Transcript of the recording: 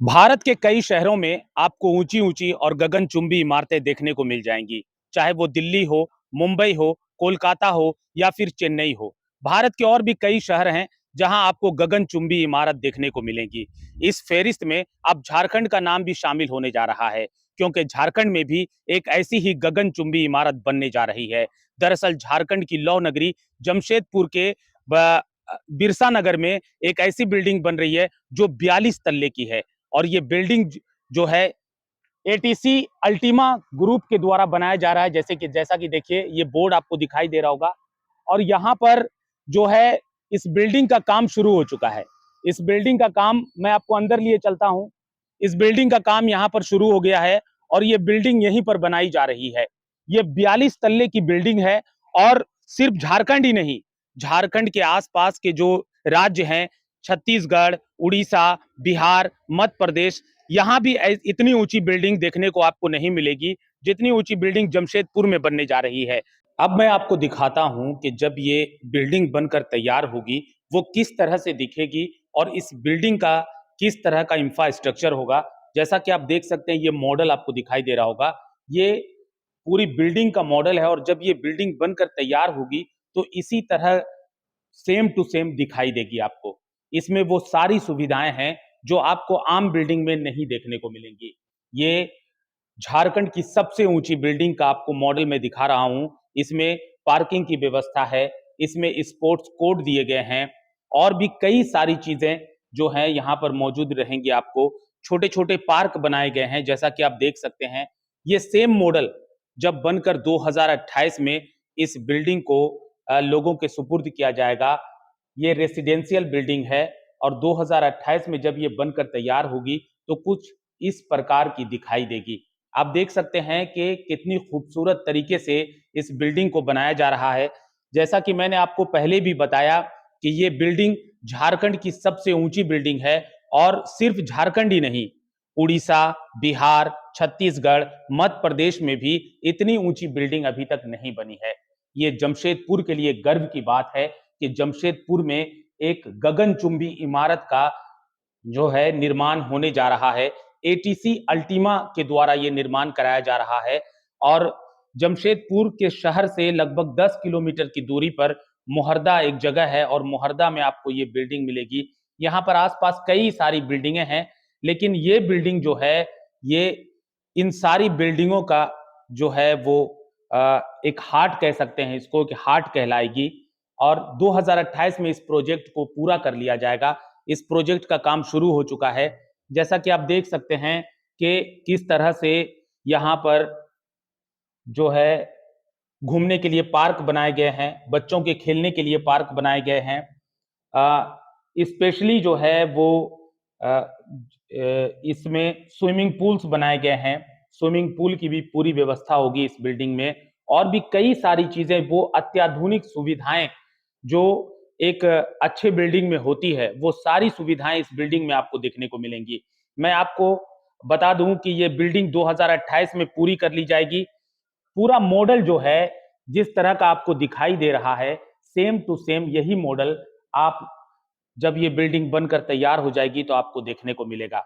भारत के कई शहरों में आपको ऊंची-ऊंची और गगनचुंबी इमारतें देखने को मिल जाएंगी, चाहे वो दिल्ली हो, मुंबई हो, कोलकाता हो या फिर चेन्नई हो। भारत के और भी कई शहर हैं जहां आपको गगनचुंबी इमारत देखने को मिलेंगी। इस फेहरिस्त में अब झारखंड का नाम भी शामिल होने जा रहा है, क्योंकि झारखंड में भी एक ऐसी ही गगनचुंबी इमारत बनने जा रही है। दरअसल झारखंड की लौह नगरी जमशेदपुर के बिरसा नगर में एक ऐसी बिल्डिंग बन रही है जो 42 तल्ले की है। और ये बिल्डिंग जो है एटीसी अल्टीमा ग्रुप के द्वारा बनाया जा रहा है। जैसा कि देखिए ये बोर्ड आपको दिखाई दे रहा होगा। और यहाँ पर जो है इस बिल्डिंग का काम शुरू हो चुका है। इस बिल्डिंग का काम मैं आपको अंदर लिए चलता हूँ। इस बिल्डिंग का काम यहाँ पर शुरू हो गया है और ये बिल्डिंग यहीं पर बनाई जा रही है। ये 42 तल्ले की बिल्डिंग है। और सिर्फ झारखंड ही नहीं, झारखंड के आसपास के जो राज्य हैं, छत्तीसगढ़, उड़ीसा, बिहार, मध्य प्रदेश, यहाँ भी इतनी ऊंची बिल्डिंग देखने को आपको नहीं मिलेगी जितनी ऊंची बिल्डिंग जमशेदपुर में बनने जा रही है। अब मैं आपको दिखाता हूं कि जब ये बिल्डिंग बनकर तैयार होगी वो किस तरह से दिखेगी और इस बिल्डिंग का किस तरह का इंफ्रास्ट्रक्चर होगा। जैसा कि आप देख सकते हैं ये मॉडल आपको दिखाई दे रहा होगा। ये पूरी बिल्डिंग का मॉडल है और जब ये बिल्डिंग बनकर तैयार होगी तो इसी तरह सेम टू सेम दिखाई देगी आपको। इसमें वो सारी सुविधाएं हैं जो आपको आम बिल्डिंग में नहीं देखने को मिलेंगी। ये झारखंड की सबसे ऊंची बिल्डिंग का आपको मॉडल में दिखा रहा हूं। इसमें पार्किंग की व्यवस्था है, इसमें स्पोर्ट्स कोड दिए गए हैं और भी कई सारी चीजें जो हैं यहाँ पर मौजूद रहेंगी। आपको छोटे छोटे पार्क बनाए गए हैं जैसा कि आप देख सकते हैं। ये सेम मॉडल जब बनकर 2028 में इस बिल्डिंग को लोगों के सुपुर्द किया जाएगा। ये रेसिडेंशियल बिल्डिंग है और 2028 में जब ये बनकर तैयार होगी तो कुछ इस प्रकार की दिखाई देगी। आप देख सकते हैं कि कितनी खूबसूरत तरीके से इस बिल्डिंग को बनाया जा रहा है। जैसा कि मैंने आपको पहले भी बताया कि ये बिल्डिंग झारखंड की सबसे ऊंची बिल्डिंग है और सिर्फ झारखंड ही नहीं, उड़ीसा, बिहार, छत्तीसगढ़, मध्य प्रदेश में भी इतनी ऊंची बिल्डिंग अभी तक नहीं बनी है। ये जमशेदपुर के लिए गर्व की बात है कि जमशेदपुर में एक गगनचुंबी इमारत का जो है निर्माण होने जा रहा है। एटीसी अल्टीमा के द्वारा ये निर्माण कराया जा रहा है। और जमशेदपुर के शहर से लगभग 10 किलोमीटर की दूरी पर मोहरदा एक जगह है और मोहरदा में आपको ये बिल्डिंग मिलेगी। यहाँ पर आसपास कई सारी बिल्डिंगें हैं, लेकिन ये बिल्डिंग जो है ये इन सारी बिल्डिंगों का जो है वो एक हार्ट कह सकते हैं इसको, कि हार्ट कहलाएगी। और 2028 में इस प्रोजेक्ट को पूरा कर लिया जाएगा। इस प्रोजेक्ट का काम शुरू हो चुका है। जैसा कि आप देख सकते हैं कि किस तरह से यहाँ पर जो है घूमने के लिए पार्क बनाए गए हैं, बच्चों के खेलने के लिए पार्क बनाए गए हैं। स्पेशली जो है वो इसमें स्विमिंग पूल्स बनाए गए हैं। स्विमिंग पूल की भी पूरी व्यवस्था होगी इस बिल्डिंग में। और भी कई सारी चीजें, वो अत्याधुनिक सुविधाएं जो एक अच्छे बिल्डिंग में होती है, वो सारी सुविधाएं इस बिल्डिंग में आपको देखने को मिलेंगी। मैं आपको बता दूं कि ये बिल्डिंग 2028 में पूरी कर ली जाएगी। पूरा मॉडल जो है जिस तरह का आपको दिखाई दे रहा है, सेम टू सेम यही मॉडल आप जब ये बिल्डिंग बनकर तैयार हो जाएगी तो आपको देखने को मिलेगा।